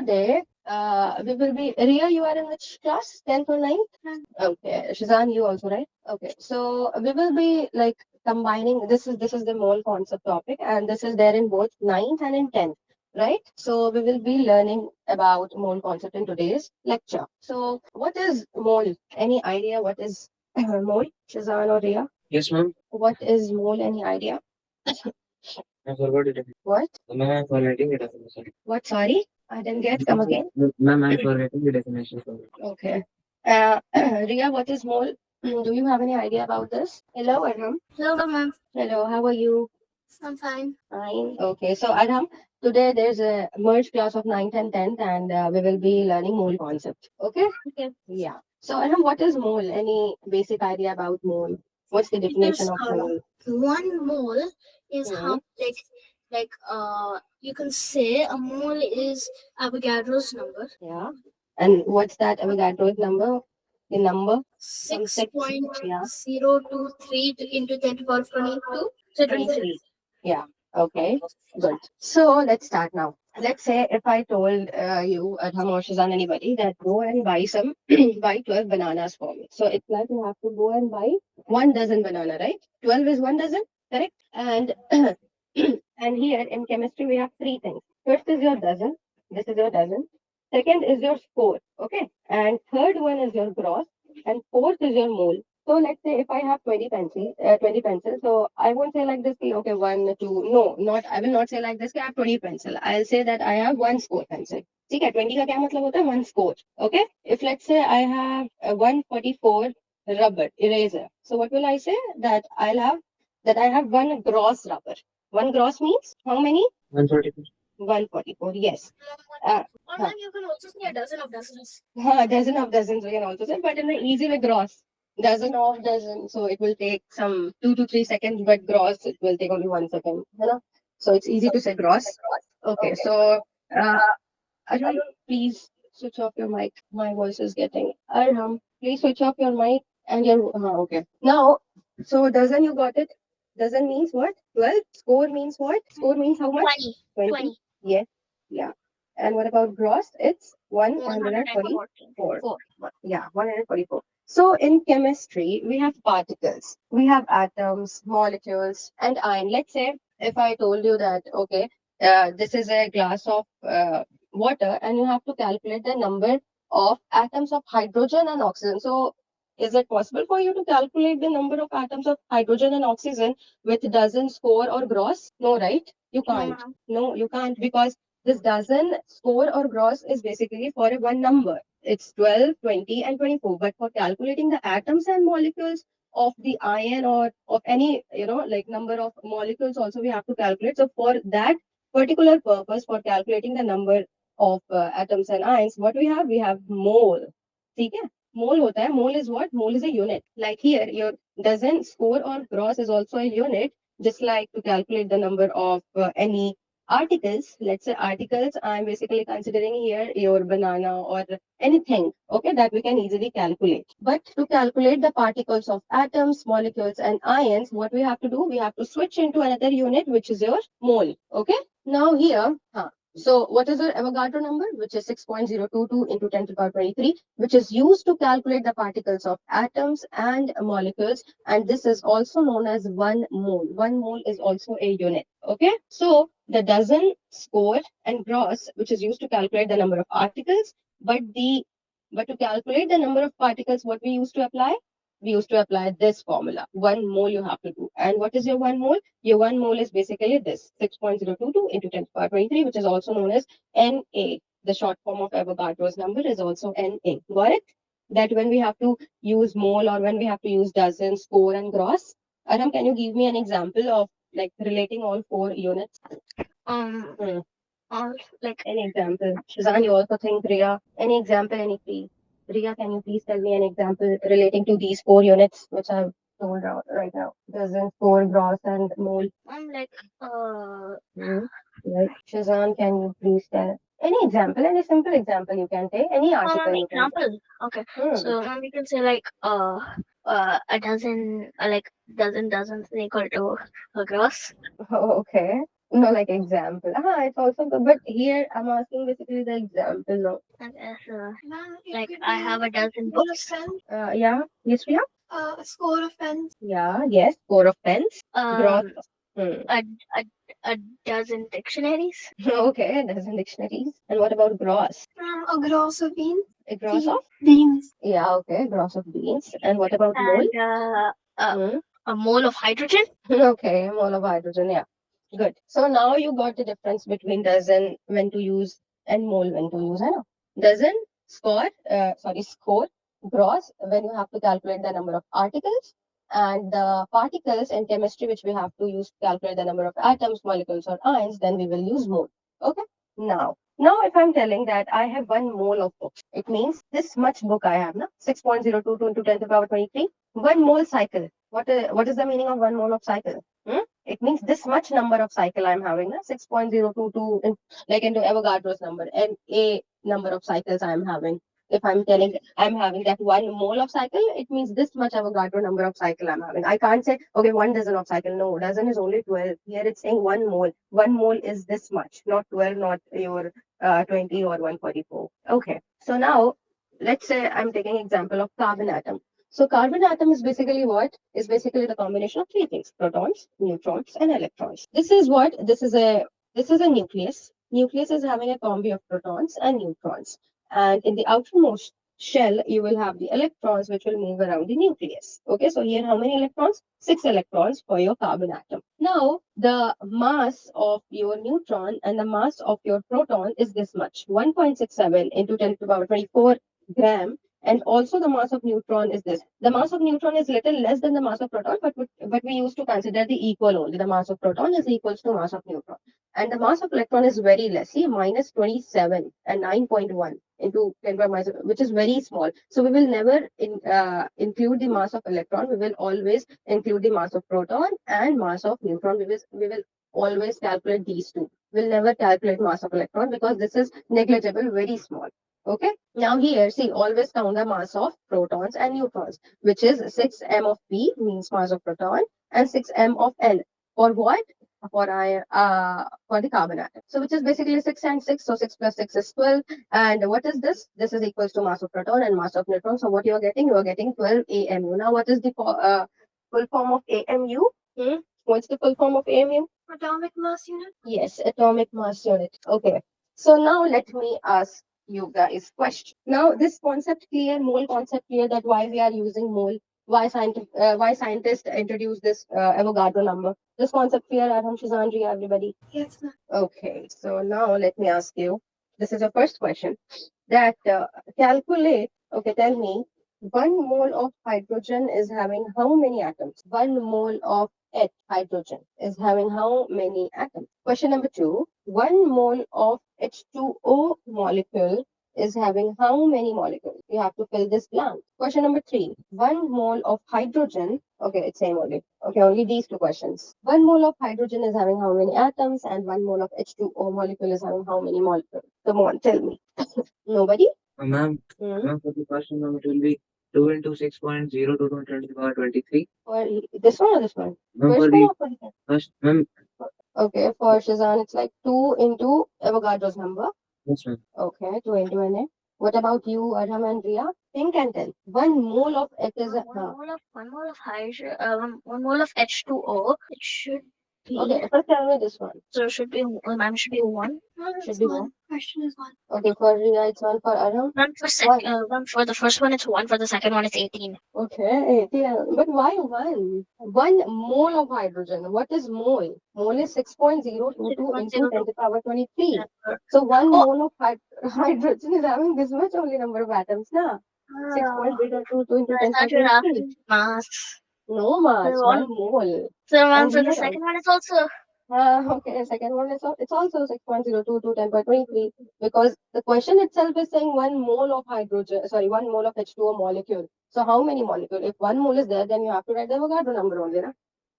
today we will be Ria, you are in which class? 10th or 9th? Okay. Shazan, you also, right? Okay. So we will be like combining this is the mole concept topic, and this is there in both 9th and in 10th. Right? So we will be learning about mole concept in today's lecture. So what is mole? Any idea what is mole? Shazan or Ria? Yes, ma'am. What is mole? Any idea? I forgot it. What? Ma'am, I'm forgetting the definition. What? Sorry, I didn't get. Come again. Ma'am, I'm forgetting the definition for it. Okay. Ria, what is mole? Do you have any idea about this? Hello, Arham. Hello, ma'am. Hello, how are you? I'm fine. Fine. Okay, so Arham, today there's a merged class of 9th and 10th, and we will be learning mole concept. Okay? Okay. Yeah. So Arham, what is mole? Any basic idea about mole? What's the definition of mole? One mole is how you can say a mole is Avogadro's number. Yeah. And what's that Avogadro's number? The number? 6.023 into 10 to the power of 22. So 23. Yeah. Okay. Good. So let's start now. Let's say if I told you, Adham or Shazan, anybody, that go and buy some, buy 12 bananas for me. So it's like you have to go and buy 1 dozen banana, right? 12 is 1 dozen, correct? And and here in chemistry we have 3 things. First is your dozen. This is your dozen. Second is your score, okay? And third one is your gross. And fourth is your mole. So let's say if I have 20 pencils, so I won't say like this, okay, 1, 2, no, I will not say like this, I have 20 pencil. I'll say that I have 1 score pencil. Okay, 20 का क्या मतलब होता है? 1 score. Okay, if let's say I have 144 rubber eraser, so what will I say? That I have 1 gross rubber. 1 gross means how many? 144. 144, yes. Or then you can also say a dozen of dozens. A dozen of dozens we can also say, but in the easy way gross. Dozen of dozen, so it will take some 2 to 3 seconds, but gross it will take only 1 second. You know? So it's easy to say gross. Okay, so Arham, please switch off your mic. My voice is getting. Arham, please switch off your mic and your. Okay. Now, so dozen you got it. Dozen means what? 12. Score means what? Score means how much? 20. Yes. Yeah. And what about gross? It's 144. Yeah, 144. So in chemistry, we have particles, we have atoms, molecules, and ion. Let's say if I told you that, okay, this is a glass of water, and you have to calculate the number of atoms of hydrogen and oxygen. So is it possible for you to calculate the number of atoms of hydrogen and oxygen with dozen, score, or gross? No, right? You can't. No, you can't, because this dozen, score, or gross is basically for a one number. It's 12, 20, and 24. But for calculating the atoms and molecules of the ion or of any, like number of molecules also we have to calculate. So for that particular purpose, for calculating the number of atoms and ions, what we have? We have mole. ठीक है? Mole होता है. Mole is what? Mole is a unit. Like here, your dozen, score, or gross is also a unit. Just like to calculate the number of any articles, let's say articles, I'm basically considering here your banana or anything, okay, that we can easily calculate. But to calculate the particles of atoms, molecules, and ions, what we have to do? We have to switch into another unit, which is your mole, okay? Now here, so what is your Avogadro number? Which is 6.022 into 10 to the power 23, which is used to calculate the particles of atoms and molecules. And this is also known as 1 mole. 1 mole is also a unit. Okay. So the dozen, score, and gross, which is used to calculate the number of articles, but to calculate the number of particles, what we used to apply? We used to apply this formula. 1 mole you have to do. And what is your 1 mole? Your 1 mole is basically this, 6.022 into 10 to the power 23, which is also known as Na. The short form of Avogadro's number is also Na. Got it? That when we have to use mole or when we have to use dozen, score, and gross. Aram, can you give me an example of like relating all 4 units? Like any example. Shazan, you also think Ria. Any example, any please. Ria, can you please tell me an example relating to these 4 units which I've told out right now? Dozen, score, gross, and mole. Right. Shazan, can you please tell any example, any simple example you can take, any article you can take. Okay. So we can say like a dozen, like dozens equal to a gross. Okay. No, like example. It's also good, but here I'm asking basically the example now. Okay, so Ma'am, it like could I be have a dozen roll of books. pens, Yeah, yes, Priya? a score of pens, Yeah, yes, score of pens. Gross. Um, Hmm. a a, a dozen dictionaries. Okay, there's in dictionaries. And what about gross? a gross of beans, A gross of? beans, Yeah, okay, gross of beans. And what about mole? And Hmm. a mole of hydrogen. Okay, mole of hydrogen. Yeah, good. So now you got the difference between dozen when to use and mole when to use. I know. Dozen, score, gross when you have to calculate the number of articles, and the particles in chemistry which we have to use to calculate the number of atoms, molecules, or ions. Then we will use mole. Okay. Now if I'm telling that I have 1 mole of books, it means this much book I have, na 6.022 into 10 to the power 23. 1 mole cycle. What is the meaning of 1 mole of cycle? It means this much number of cycle I'm having, na 6.022 like into Avogadro's number, and a number of cycles I'm having. If I'm telling I'm having that 1 mole of cycle, it means this much Avogadro number of cycle I'm having. I can't say okay 1 dozen of cycle. No, dozen is only 12. Here it's saying 1 mole. 1 mole is this much, not 12, not your 20 or 144. Okay. So now let's say I'm taking example of carbon atom. So carbon atom is basically what? Is basically the combination of three things: protons, neutrons, and electrons. This is what? This is a nucleus. Nucleus is having a combi of protons and neutrons. And in the outermost shell, you will have the electrons which will move around the nucleus. Okay, so here how many electrons? 6 electrons for your carbon atom. Now, the mass of your neutron and the mass of your proton is this much: 1.67 into 10 to the power 24 gram, and also the mass of neutron is this. The mass of neutron is little less than the mass of proton, but we used to consider the equal only. The mass of proton is equals to mass of neutron. And the mass of electron is very less. See, minus 27 and 9.1 into 10 power minus, which is very small. So we will never include the mass of electron. We will always include the mass of proton and mass of neutron. We will always calculate these two. We'll never calculate mass of electron because this is negligible, very small. Okay. Now here, see, always count the mass of protons and neutrons, which is 6m of P means mass of proton and 6m of N. For what? For the carbon atom. So which is basically 6 and 6. So 6 plus 6 is 12. And what is this? This is equals to mass of proton and mass of neutron. So what you are getting? You are getting 12 AMU. Now what is the full form of AMU? What's the full form of AMU? atomic mass unit, Yes, atomic mass unit. Okay. So now let me ask you guys question. Now this concept clear, mole concept clear, that why we are using mole, why scientists introduced this Avogadro number. This concept clear, Arham, Shizandri, everybody. yes, ma'am. Okay, so now let me ask you. This is your first question. That calculate. Okay, tell me. 1 mole of hydrogen is having how many atoms? 1 mole of hydrogen is having how many atoms? Question number two. 1 mole of H2O molecule is having how many molecules? You have to fill this blank. Question number three. 1 mole of hydrogen. Okay, it's same only. Okay, only these two questions. 1 mole of hydrogen is having how many atoms, and 1 mole of H2O molecule is having how many molecules? Come on, tell me. Nobody? Ma'am, Hmm. ma'am, for the first number, it will be 2 into 6.022 into 10 to the power 23. For this one or this one? Ma'am, First for one the or for this one? first, ma'am, Okay, for Shazan, it's like 2 into Avogadro's number. yes, ma'am. Okay, 2 into NA. What about you, Arham and Ria? Think and tell. 1 mole of it is a. One mole of hydrogen. 1 mole of H2O. It should be. Okay, first tell me this one. So it should be. Ma'am, should be one. No, Should it's be one. one. Question is one. Okay, for Ria, it's one. For Arham, Ma'am, one. for the first one it's one. For the second one it's 18. Okay, yeah. But why one? 1 mole of hydrogen. What is mole? Mole is 6.022 into 10 to the power 23. So one Oh, mole of hydrogen is having this much only number of atoms, na? 6.022 into 10 to I the thought you're power 23. asking mass. No mass, So one mole. so ma'am, And for the here second one it's also. okay, second one is it's also 6.022 to 10.23, because the question itself is saying 1 mole of hydrogen, sorry, 1 mole of H2O molecule. So how many molecule? If 1 mole is there, then you have to write the Avogadro number only, na?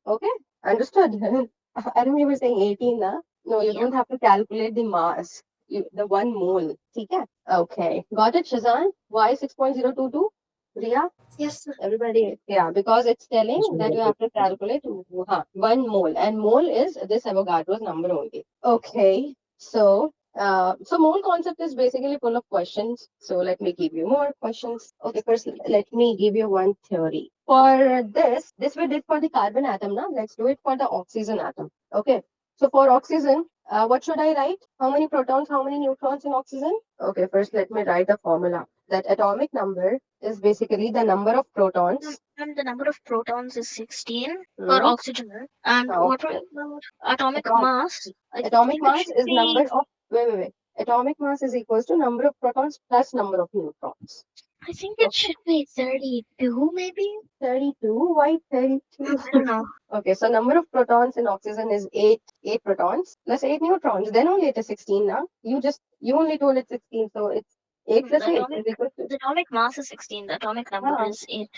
Okay, understood. Adam, you were saying 18, na? No, you Yeah. don't have to calculate the mass. The 1 mole. Okay, got it, Shazan? Why 6.022? Riya, Yes, sir. everybody, yeah, because it's telling that you have to calculate 1 mole, and mole is this Avogadro's number only. Okay, so mole concept is basically full of questions. So let me give you more questions. Okay, first let me give you one theory. For this we did for the carbon atom. Now let's do it for the oxygen atom. Okay, so for oxygen, what should I write? How many protons, how many neutrons in oxygen? Okay, first let me write the formula. That atomic number is basically the number of protons. And the number of protons is 16 for Hmm. oxygen. And Now, what about atomic atom- mass? I atomic think it mass should is number be, of wait. Atomic mass is equals to number of protons plus number of neutrons. I think it Okay, should be 32 maybe? 32. Why 32? I don't know. Okay, so number of protons in oxygen is 8 protons plus 8 neutrons. Then only it is 16 now. You only told it 16, so it's 8 plus The 8 atomic is equal to the atomic mass is 16. The atomic number ah, is 8.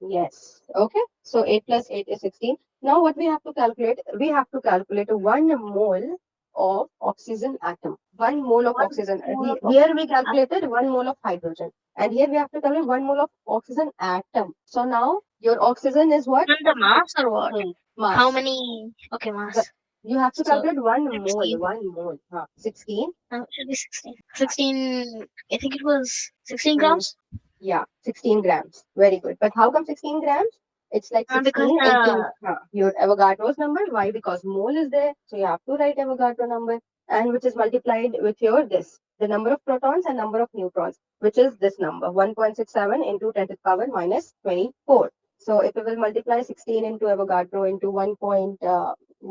yes. Okay. So 8 plus 8 is 16. Now what we have to calculate? We have to calculate 1 mole of oxygen atom. 1 mole of 1 oxygen. mole of Here we oxygen. calculated 1 mole of hydrogen. And here we have to calculate 1 mole of oxygen atom. So now your oxygen is what? And the mass or what? How Mass. many? Okay, The, mass. you have to So calculate 1 mole. 16. 1 mole. 16. No, it should be 16. 16, I think it was 16 Mm, grams. yeah, 16 grams. Very good. But how come 16 grams? It's like Because 16 into your Avogadro's number. Why? Because mole is there. So you have to write Avogadro number, and which is multiplied with your this, the number of protons and number of neutrons, which is this number, 1.67 into 10 to the power minus 24. So if we will multiply 16 into Avogadro into 1.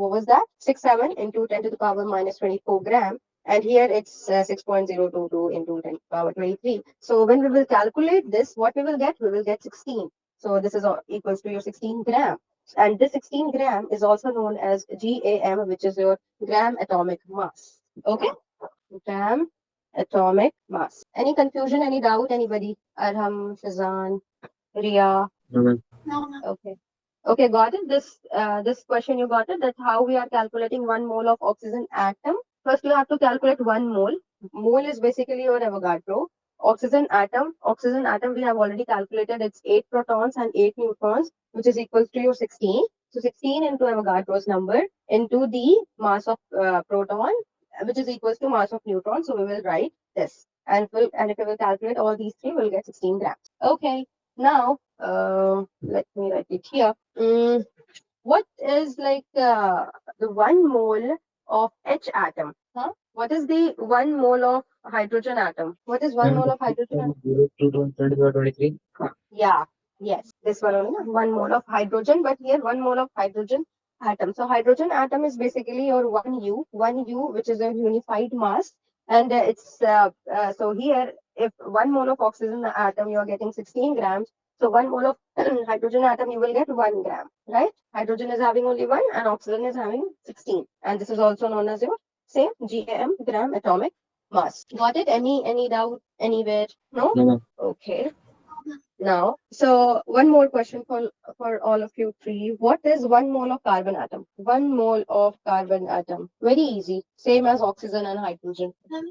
What was that? 67 into 10 to the power minus 24 gram. And here it's 6.022 into 10 to the power 23. So when we will calculate this, what we will get? We will get 16. So this is equals to your 16 gram. And this 16 gram is also known as GAM, which is your gram atomic mass. Okay? Gram atomic mass. Any confusion, any doubt, anybody? Arham, Shazan, Ria. No, ma'am. No, no. Okay. Okay, got it. This question you got it. That how we are calculating 1 mole of oxygen atom. First, you have to calculate 1 mole. Mole is basically your Avogadro. Oxygen atom we have already calculated. It's 8 protons and 8 neutrons, which is equals to your 16. So 16 into Avogadro's number into the mass of proton, which is equals to mass of neutron. So we will write this, and if we will calculate all these three, we'll get 16 grams. Okay. Now, let me write it here. What is like the 1 mole of H atom? Huh? What is the 1 mole of hydrogen atom? What is 1 mole of hydrogen atom? 0 to 23. Yeah, yes, this one only, 1 mole of hydrogen, but here 1 mole of hydrogen atom. So hydrogen atom is basically your 1U, which is a unified mass, and so here if 1 mole of oxygen atom you are getting 16 grams, so 1 mole of hydrogen atom you will get 1 gram, right? Hydrogen is having only one, and oxygen is having 16, and this is also known as your same GAM, gram atomic mass. Got it? Any doubt anywhere? No? No, ma'am. Okay. Now, so one more question for all of you three. What is 1 mole of carbon atom? 1 mole of carbon atom. Very easy. Same as oxygen and hydrogen. 12.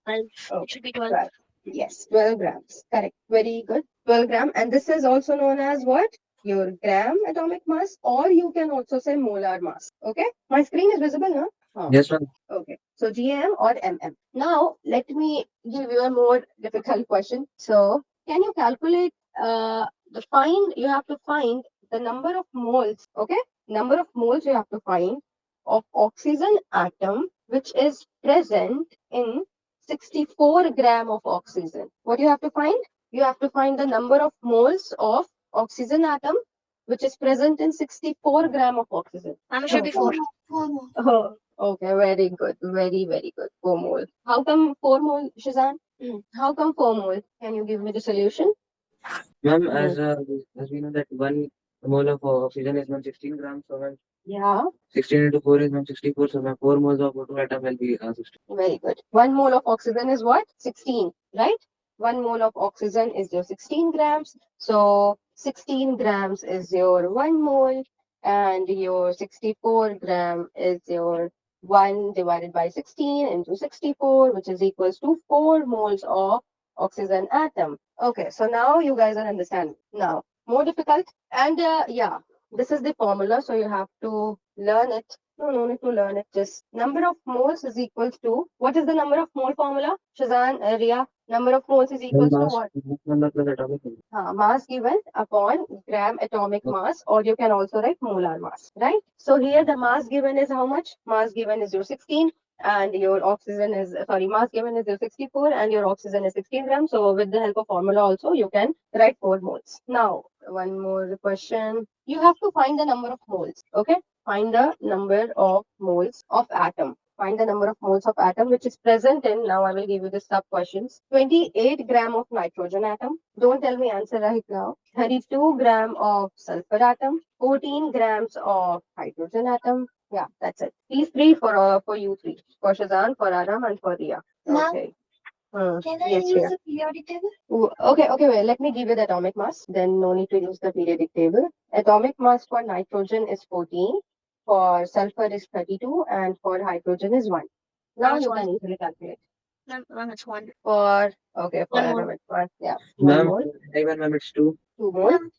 12. Oh, It should be 12. 12. Yes, 12 grams. Correct. Very good. 12 gram. And this is also known as what? Your gram atomic mass, or you can also say molar mass. Okay. My screen is visible, no? Oh. Yes, ma'am. Okay. So GM or MM. Now, let me give you a more difficult question. So, can you calculate you have to find the number of moles, okay? Number of moles you have to find of oxygen atom, which is present in 64 gram of oxygen. What you have to find? You have to find the number of moles of oxygen atom, which is present in 64 gram of oxygen. And it should be 4. 4 more. Oh, okay, very good. Very, very good. 4 mole. How come 4 mole, Shazan? How come 4 mole? Can you give me the solution? Ma'am, Mm. as we know that 1 mole of oxygen is 116 grams, so ma'am, Yeah, 16 into 4 is 164, so ma'am, 4 moles of O2 atom will be 16. very good. 1 mole of oxygen is what? 16, right? 1 mole of oxygen is your 16 grams. So 16 grams is your 1 mole, and your 64 gram is your 1 divided by 16 into 64, which is equals to 4 moles of oxygen atom. Okay, so now you guys are understanding. Now, more difficult. And yeah, this is the formula, so you have to learn it. No need to learn it. Just number of moles is equals to, what is the number of mole formula? Shazan, Ria, number of moles is Well, equals to what? mass number plus atomic number. Mass given upon gram atomic mass, or you can also write molar mass, right? So here the mass given is how much? Mass given is your 16, and your oxygen is, sorry, mass given is your 64, and your oxygen is 16 grams. So with the help of formula also, you can write 4 moles. Now, one more question. You have to find the number of moles, okay? Find the number of moles of atom. Find the number of moles of atom which is present in, now I will give you the sub questions. 28 gram of nitrogen atom. Don't tell me answer right now. 32 gram of sulfur atom. 14 grams of hydrogen atom. Yeah, that's it. These three for you three. For Shazan, for Aram, and for Ria. Ma'am, Okay. can I Yes, use Ria. the periodic table? Okay, well, let me give you the atomic mass. Then no need to use the periodic table. Atomic mass for nitrogen is 14, for sulfur is 32, and for hydrogen is 1. Now That's you one. can easily calculate. Ma'am, it's one. For, okay, for One more. atom it's 1. Yeah, 1 Ma'am, mole, even ma'am, it's 2. 2 mole, Ma'am,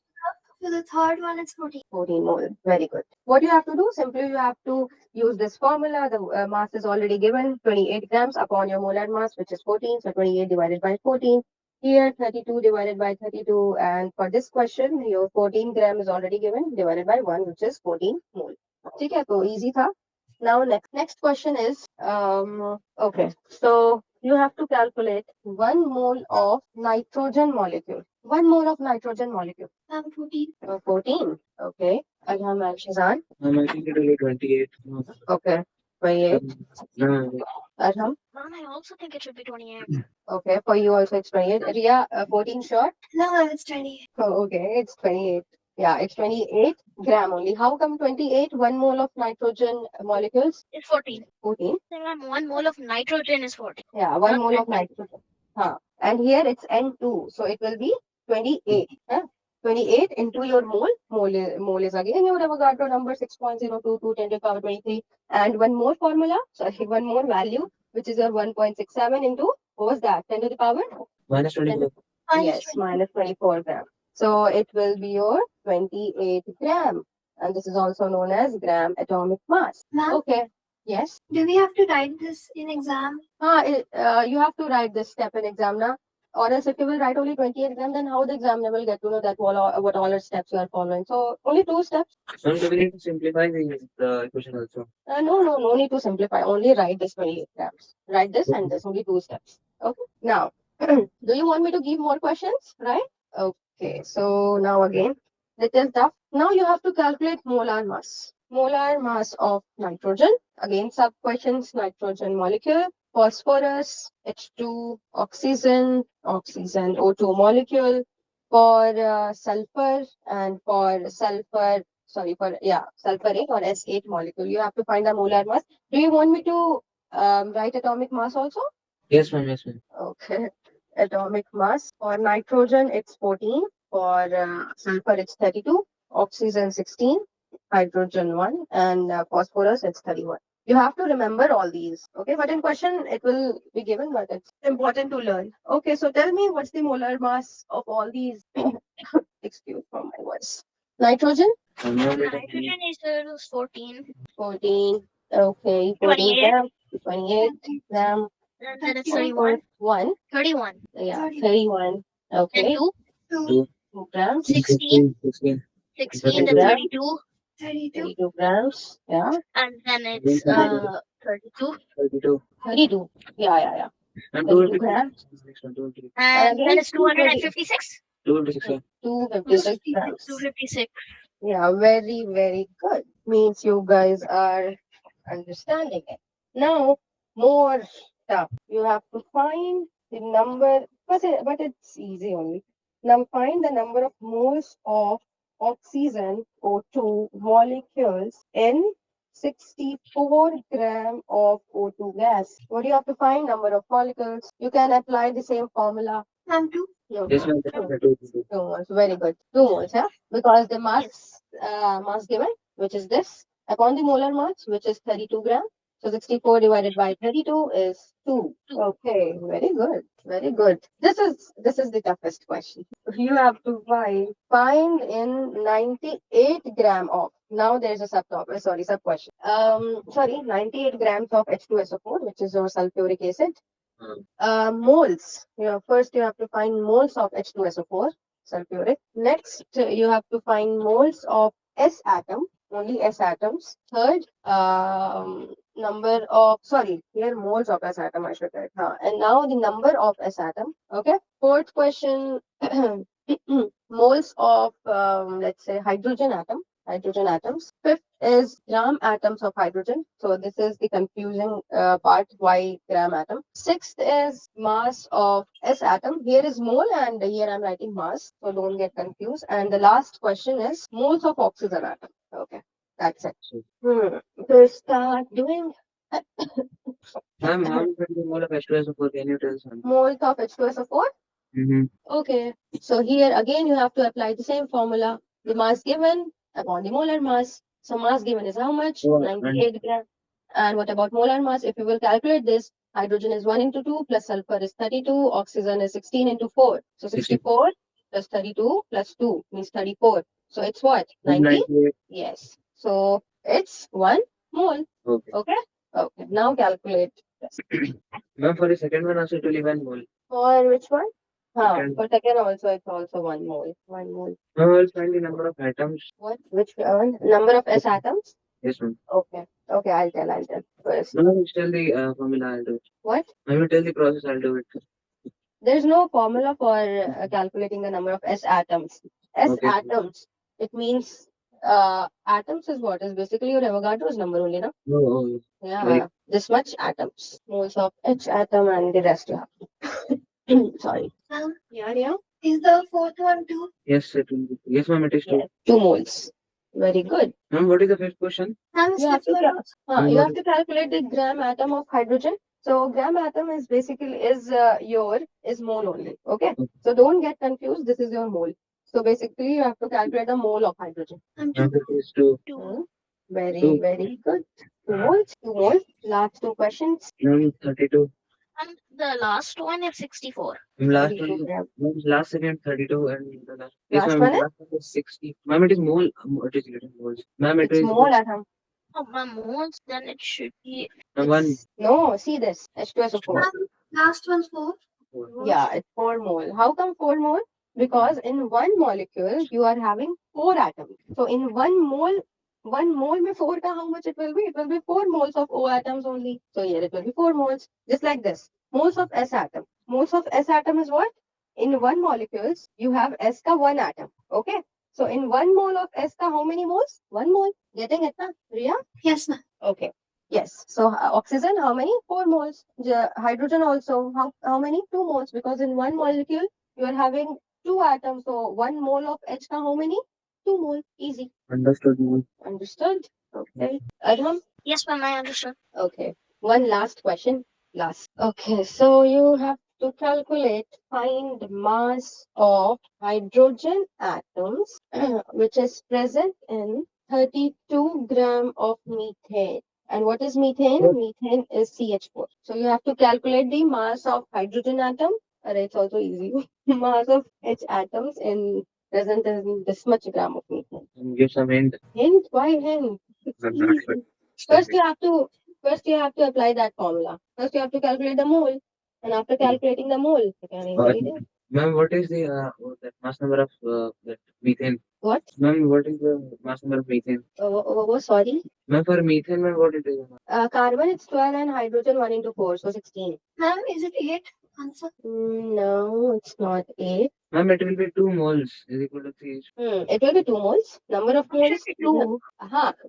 for the third one, it's 14. 14 mole. Very good. What you have to do, simply you have to use this formula. The mass is already given, 28 grams upon your molar mass, which is 14. So 28 divided by 14. Here 32 divided by 32, and for this question your 14 gram is already given, divided by 1, which is 14 mole. ठीक है, तो easy था. Now next question is okay, so you have to calculate 1 mole of nitrogen molecule. 1 mole of nitrogen molecule. Ma'am, 14. 14. Okay. Adham and Shazan. I think it will be 28. No. Okay. 28. No. Adham. Ma'am, I also think it should be 28. Okay. For you also it's 28. Ria, 14 sure? No, ma'am, it's 28. Oh, okay. It's 28. Yeah, it's 28 gram only. How come 28? 1 mole of nitrogen molecules? It's 14. 14. So, ma'am, 1 mole of nitrogen is 14. Yeah, 1 Not mole of 20. nitrogen. And here it's N2. So it will be 28. 28 into your mole. Mole is again your Avogadro number 6.022 10 to the power 23. And one more formula, sorry, one more value, which is your 1.67 into, what was that? 10 to the power? Minus 24. Yes, minus 24 gram. So it will be your 28 gram. And this is also known as gram atomic mass. Ma'am, Okay. Yes. do we have to write this in exam? You have to write this step in exam now. Or else if you will write only 28 gram, then how the examiner will get to know that what all the steps you are following. So only 2 steps. So do we need to simplify the equation also? No need to simplify. Only write this 28 grams. Write this and this, only 2 steps. Okay. Now, do you want me to give more questions? Right? Okay. So now again, little tough. Now you have to calculate molar mass. Molar mass of nitrogen. Again, sub questions, nitrogen molecule. Phosphorus, H2, oxygen, O2 molecule. For sulfur and for sulfur, sorry, for, yeah, sulfurate or S8 molecule. You have to find the molar mass. Do you want me to write atomic mass also? Yes, ma'am. Yes, ma'am. Okay. Atomic mass. For nitrogen, it's 14. For sulfur, it's 32. Oxygen, 16. Hydrogen, 1. And phosphorus, it's 31. You have to remember all these. Okay. But in question, it will be given, but it's important to learn. Okay. So tell me, what's the molar mass of all these? Excuse for my voice. Nitrogen? Nitrogen is 14. 14. Okay. 14 28. gram. 28 gram. And then it's 31. 31. 1. 31. Yeah, 31. 31. Okay. Then 2. 2, 2 grams. 16. 16. 16. Then 32. 32. 32. 32 grams. Yeah. And then it's 32. 32. 32. Yeah. And 32 grams. Next one, 256. And again, then it's 220. 256. 256. 256 grams. 256. Yeah, very, very good. Means you guys are understanding it. Now, more stuff. You have to find the number, but it's easy only. Now, find the number of moles of oxygen O2 molecules in 64 gram of O2 gas. What do you have to find? Number of molecules. You can apply the same formula. Ma'am, 2. No, Yes, ma'am. 2 moles. Very good. 2 moles, yeah? Because the mass given, which is this, upon the molar mass, which is 32 gram. So 64 divided by 32 is 2. Okay, very good. Very good. This is the toughest question. You have to find in 98 gram of. Now there's a sub question. Sorry, 98 grams of H2SO4, which is your sulfuric acid. Moles. First you have to find moles of H2SO4, sulfuric. Next, you have to find moles of S atom, only S atoms. Third, here moles of S atom I should write. And now the number of S atom. Okay. Fourth question, moles of let's say hydrogen atoms. Fifth is gram atoms of hydrogen. So this is the confusing part, why gram atom. Sixth is mass of S atom. Here is mole and here I'm writing mass. So don't get confused. And the last question is moles of oxygen atom. Okay, that's it. So start doing Ma'am, how is the mole of H2SO4? Can you tell some? moles of H2SO4. Okay, so here again you have to apply the same formula. The mass given upon the molar mass. So mass given is how much? 98 grams. And what about molar mass? If you will calculate this, hydrogen is 1 into 2 plus sulfur is 32, oxygen is 16 into 4. So 64 plus 32 plus 2 means 34. So it's what? 90? 98. Yes. So it's 1 mole. Okay. Okay? Okay. Now calculate this. Ma'am, for the second one also it will be 1 mole. For which one? Second. For second also it's also 1 mole. 1 mole. Ma'am, I will find the number of atoms. What? Which one? Number of S atoms? Yes, ma'am. Okay. Okay, I'll tell first. Ma'am, you tell the formula, I'll do it. What? Ma'am, you tell the process, I'll do it. There's no formula for calculating the number of S atoms. S Okay. atoms. It means atoms is what? Is basically your Avogadro's number only, no? Oh, Yeah. Right. This much atoms. Moles of H atom and the rest you have. Sorry. Yeah. Is the fourth one too? yes, it will be. Yes, ma'am, it is true. Yes. 2 moles. Very good. Ma'am, what is the fifth question? You have to you what have to calculate the gram atom of hydrogen. So gram atom is basically is mole only. Okay. Okay. So don't get confused. This is your mole. So basically you have to calculate the mole of hydrogen. I'm Ma'am, two. it is 2. Very Two. very good. 2 moles. 2 moles. Last 2 questions. Ma'am, 32. And the last one is 64. Ma'am, last 32 one, gram. ma'am, last second 32 and the last. Yes, Last ma'am, one is? last one is 60. Ma'am, it is mole. It is getting moles. Ma'am, it It's is. mole atom. Oh, my moles, then it should be. Ma'am, 1. No, see this. H2SO4. Last one's four. Yeah, it's 4 mole. How come 4 mole? Because in one molecule you are having 4 atoms. So in 1 mole में 4 का how much it will be? It will be 4 moles of O atoms only. So here it will be 4 moles. Just like this. Moles of S atom. Moles of S atom is what? In one molecules you have S ka 1 atom. Okay. So in 1 mole of S ka how many moles? 1 mole. Getting it na? Riya? Yes, ma'am. Okay. Yes. So oxygen, how many? 4 moles. Hydrogen also, how many? 2 moles. Because in one molecule, you are having 2 atoms. So 1 mole of H ka how many? 2 mole. Easy. Understood, ma'am. Understood? Okay. Adham? Yes, ma'am, I understood. Okay. One last question. Last. Okay. So you have to calculate, find mass of hydrogen atoms, which is present in 32 gram of methane. And what is methane? What? Methane is CH4. So you have to calculate the mass of hydrogen atom. It's also easy. Mass of H atoms in present in this much gram of methane. Give some hint. Hint? Why hint? It's I'm not easy. sure. First you have to apply that formula. First you have to calculate the mole. And after calculating the mole, you can easily do. Ma'am, what is the that mass number of that methane? What? Ma'am, what is the mass number of methane? Sorry. Ma'am, for methane, ma'am, what it is? Carbon it's 12 and hydrogen 1 into 4, so 16. Ma'am, is it eight? Answer. No, it's not 8. Ma'am, it will be 2 moles is equal to 3. It will be 2 moles. Number of moles is 2.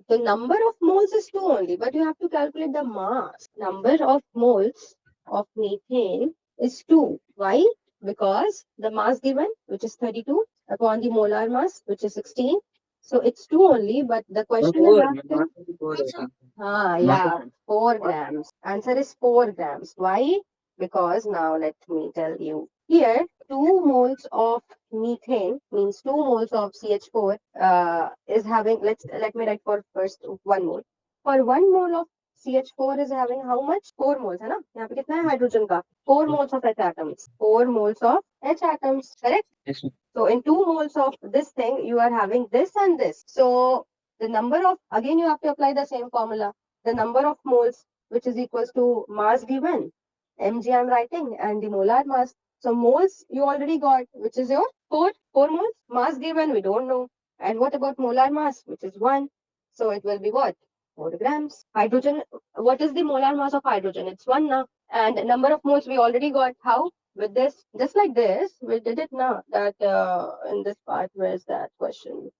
The number of moles is 2 only, but you have to calculate the mass. Number of moles of methane is 2. Why? Because the mass given, which is 32, upon the molar mass, which is 16. So it's 2 only, but the question is 4. asking. Mass will be 4, I think. Yeah, 4 grams. Answer is 4 grams. Why? Because now let me tell you. Here, 2 moles of methane means 2 moles of CH4 is having, let me write for first 1 mole. For 1 mole of CH4 is having how much? 4 moles, है ना? यहाँ पे कितना है hydrogen का? 4 moles of H atoms. 4 moles of H atoms, correct? Yes, ma'am. So in 2 moles of this thing, you are having this and this. So the number of, again you have to apply the same formula. The number of moles, which is equals to mass given, mg I'm writing, and the molar mass. So moles you already got, which is your 4 moles. Mass given, we don't know. And what about molar mass, which is 1? So it will be what? 4 grams. Hydrogen, what is the molar mass of hydrogen? It's 1 now. And number of moles we already got. How? With this, just like this, we did it now. That in this part, where's that question?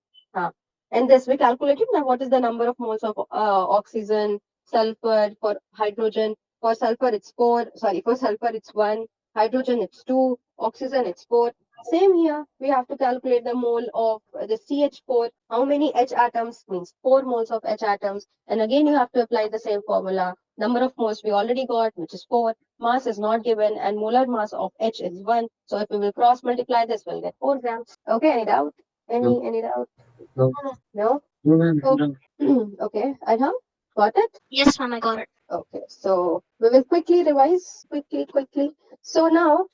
In this, we calculated now what is the number of moles of oxygen, sulfur, for hydrogen. For sulfur, it's 4. Sorry, for sulfur, it's 1. Hydrogen, it's 2. Oxygen, it's 4. Same here, we have to calculate the mole of the CH4. How many H atoms means 4 moles of H atoms. And again, you have to apply the same formula. Number of moles we already got, which is 4. Mass is not given, and molar mass of H is 1. So if we will cross multiply this, we'll get 4 grams. Okay, any doubt? No. Any doubt? No. No? No, ma'am. Oh. No. Okay, Adham, got it? Yes, ma'am, I got it. Okay, so we will quickly revise, quickly. So now,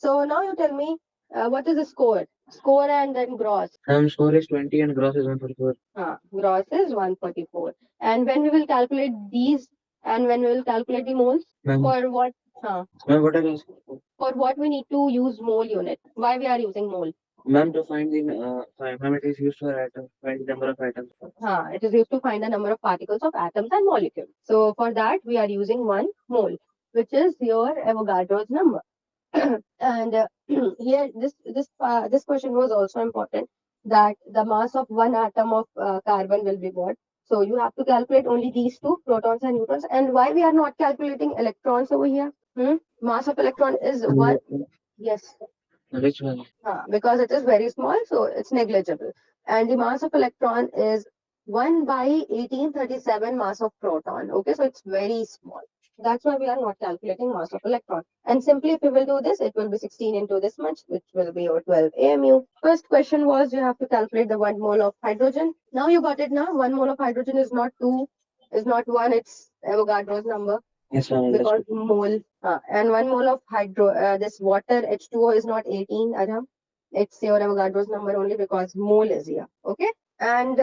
you tell me, what is the score? Score and then gross. Score is 20 and gross is 144. Gross is 144. And when we will calculate these, and when we will calculate the moles, Ma'am, for what? ma'am, what are you asking for? For what we need to use mole unit? Why we are using mole? Ma'am, to find the ma'am, it is used for atom, find the number of atoms. It is used to find the number of particles of atoms and molecules. So for that, we are using 1 mole, which is your Avogadro's number. And here, this question was also important, that the mass of one atom of carbon will be what? So you have to calculate only these two, protons and neutrons. And why we are not calculating electrons over here? Mass of electron is 1. Yes. Which one? Because it is very small, so it's negligible. And the mass of electron is 1 by 1837 mass of proton. Okay, so it's very small. That's why we are not calculating mass of electron. And simply, if we will do this, it will be 16 into this much, which will be your 12 AMU. First question was you have to calculate the 1 mole of hydrogen. Now you got it now. 1 mole of hydrogen is not 2, is not 1, it's Avogadro's number. Yes, ma'am. Because mole, and 1 mole of this water H2O is not 18, Adam. It's your Avogadro's number only because mole is here. Okay. And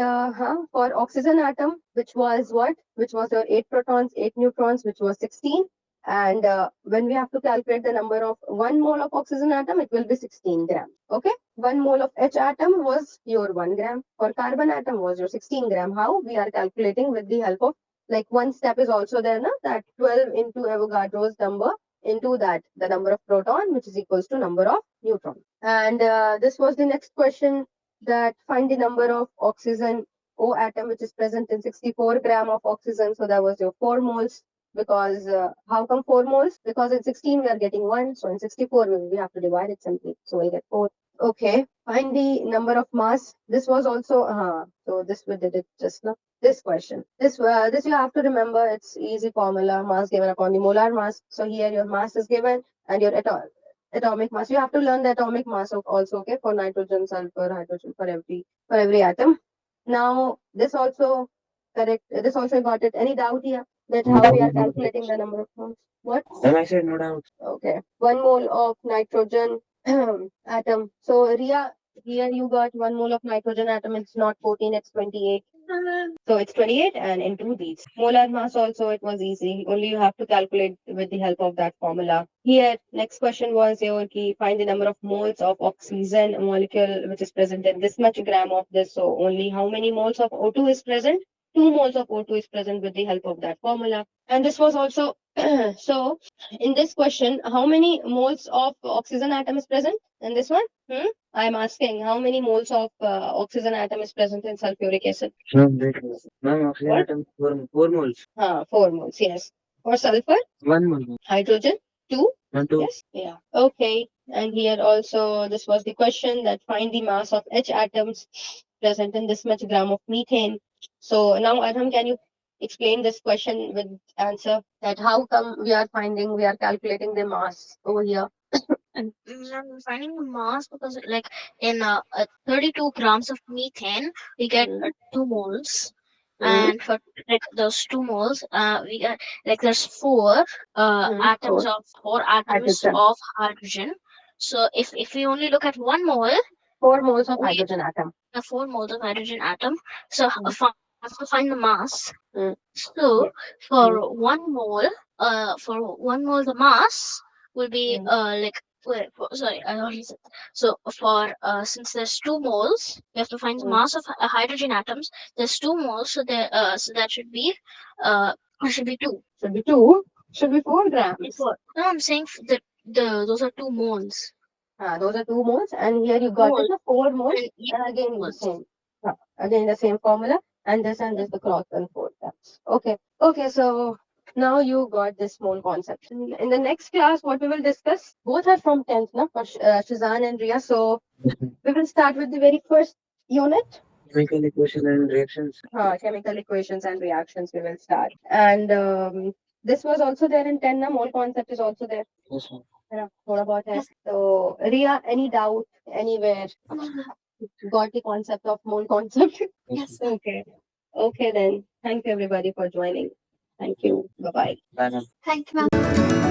for oxygen atom, which was what? Which was your 8 protons, 8 neutrons, which was 16. And when we have to calculate the number of 1 mole of oxygen atom, it will be 16 grams. Okay. 1 mole of H atom was your 1 gram. For carbon atom was your 16 gram. How? We are calculating with the help of, like, one step is also there, na? That 12 into Avogadro's number into that, the number of proton, which is equals to number of neutron. And this was the next question, that find the number of oxygen O atom, which is present in 64 gram of oxygen. So that was your 4 moles. Because how come 4 moles? Because in 16 we are getting 1. So in 64 we have to divide it simply. So we'll get 4. Okay, find the number of mass. This was also, so this we did it just now. This question. This you have to remember. It's easy formula. Mass given upon the molar mass. So here your mass is given and your atomic mass. You have to learn the atomic mass also. Okay, for nitrogen, sulfur, hydrogen, for every atom. Now this also correct. This also got it. Any doubt here that how we are calculating the number of moles? What? Ma'am, I said no doubt. Okay, 1 mole of nitrogen atom. So Ria, here you got 1 mole of nitrogen atom. It's not 14, it's 28. So it's 28 and into these. Molar mass also, it was easy. Only you have to calculate with the help of that formula. Here, next question was your key. Find the number of moles of oxygen molecule which is present in this much gram of this. So only how many moles of O2 is present? 2 moles of O2 is present with the help of that formula. And this was also, so in this question, how many moles of oxygen atom is present in this one? I'm asking how many moles of oxygen atom is present in sulfuric acid? Ma'am, wait. Ma'am, oxygen What? atom 4 moles. 4 moles, yes. For sulfur? 1 mole. Hydrogen? 2? 1, 2. Yes? Yeah. Okay. And here also, this was the question, that find the mass of H atoms present in this much gram of methane. So now, Arham, can you explain this question with answer, that how come we are calculating the mass over here? I'm finding the mass because, like, in 32 grams of methane, we get 2 moles. and for like those 2 moles, we got like there's 4 atoms Four. of 4 atoms Hydrogen. of hydrogen. So if we only look at 1 mole, 4 moles of we hydrogen atom. have 4 moles of hydrogen atom. So Mm. have to find the mass. Mm. So Yes. for 1 mole, the mass will be like sorry, I already said. So for since there's 2 moles, we have to find the mass of hydrogen atoms. There's 2 moles, so that should be 2. Should be 2. Should be 4 grams. No, I'm saying those are 2 moles. Those are 2 moles, and here you got Mole. it, 4 moles, And and again the moles. same. Again the same formula, and this the cross and 4 grams. Okay, so now you got this mole concept. In the next class, what we will discuss, both are from 10th, na, for Shazan and Ria. So we will start with the very first unit. Chemical equation and reactions. Chemical equations and reactions we will start. And this was also there in 10, na, mole concept is also there. Yes, ma'am. What about it? Yes. So, Ria, any doubt anywhere? No, no. Got the concept of mole concept? Yes. Okay. Okay, then. Thank you, everybody, for joining. Thank you. Bye bye. Bye, ma'am. Thank you, ma'am.